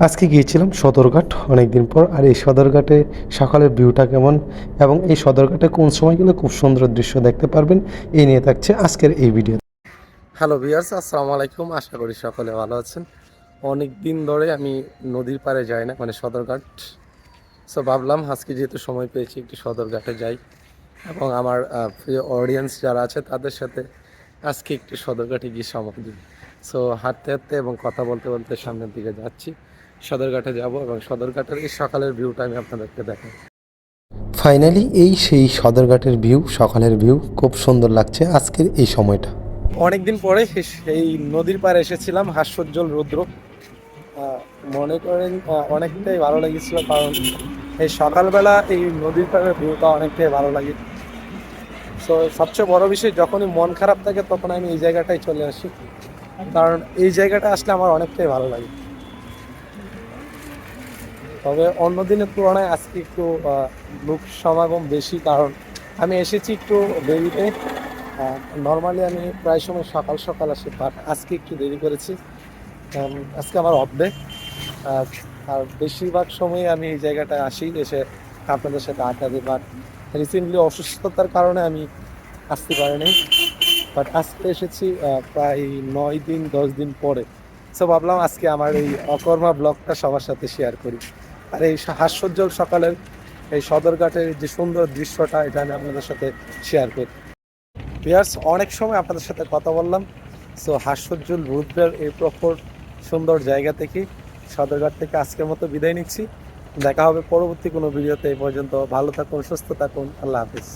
আজকে গিয়েছিলাম সদরঘাট অনেকদিন পর। আর এই সদরঘাটে সকালের ভিউটা কেমন এবং এই সদরঘাটে কোন সময় গেলে খুব সুন্দর দৃশ্য দেখতে পারবেন, এই নিয়ে থাকছে আজকের এই ভিডিও। হ্যালো ভিউয়ার্স, আসসালামু আলাইকুম। আশা করি সকলে ভালো আছেন। অনেক দিন ধরে আমি নদীর পাড়ে যাই না, মানে সদরঘাট। সো ভাবলাম আজকে যেহেতু সময় পেয়েছি একটু সদরঘাটে যাই এবং আমার প্রিয় অডিয়েন্স যারা আছে তাদের সাথে আজকে একটু সদরঘাটে গিয়ে সময় দিই। সো হাঁটতে হাঁটতে এবং কথা বলতে বলতে সামনের দিকে যাচ্ছি, সদরঘাটে যাব এবং সদরঘাটের এই সকালের ভিউটা আমি আপনাদেরকে দেখাই। ফাইনালি এই সেই সদরঘাটের ভিউ, সকালের ভিউ খুব সুন্দর লাগছে আজকের এই সময়টা। অনেকদিন পরে এই নদীর পাড়ে এসেছিলাম, হাস্যোজ্জ্বল রৌদ্র। মনে করেন অনেকটাই ভালো লেগেছিল, কারণ এই সকালবেলা এই নদীর পাড়ের ভিউটা অনেকটাই ভালো লাগে। সো সবচেয়ে বড় বিষয়, যখনই মন খারাপ থাকে তখন আমি এই জায়গাটায় চলে আসি, কারণ এই জায়গাটা আসলে আমার অনেকটাই ভালো লাগে। তবে অন্য দিনের তুলনায় আজকে একটু লোক সমাগম বেশি, কারণ আমি এসেছি একটু দেরিতে। নর্মালি আমি প্রায় সময় সকাল সকাল আসি, বাট আজকে একটু দেরি করেছি। আজকে আমার অফ ডে। আর বেশিরভাগ সময় আমি এই জায়গাটায় আসি, এসে আপনাদের সাথে আড্ডা দিই। বাট রিসেন্টলি অসুস্থতার কারণে আমি আসতে পারিনি, বাট আজকে এসেছি প্রায় 9 দিন 10 দিন পরে। সো ভাবলাম আজকে আমার এই অকর্মা ব্লগটা সবার সাথে শেয়ার করি। আর এই হাস্যোজ্জ্বল সকালের এই সদরঘাটের যে সুন্দর দৃশ্যটা, এটা আমি আপনাদের সাথে শেয়ার করি। ভিউয়ার্স, অনেক সময় আপনাদের সাথে কথা বললাম। সো হাস্যোজ্জ্বল রৌদ্রের এই প্রখর সুন্দর জায়গা থেকে, সদরঘাট থেকে আজকের মতো বিদায় নিচ্ছি। দেখা হবে পরবর্তী কোনো ভিডিওতে। এই পর্যন্ত ভালো থাকুন, সুস্থ থাকুন, আল্লাহ হাফিজ।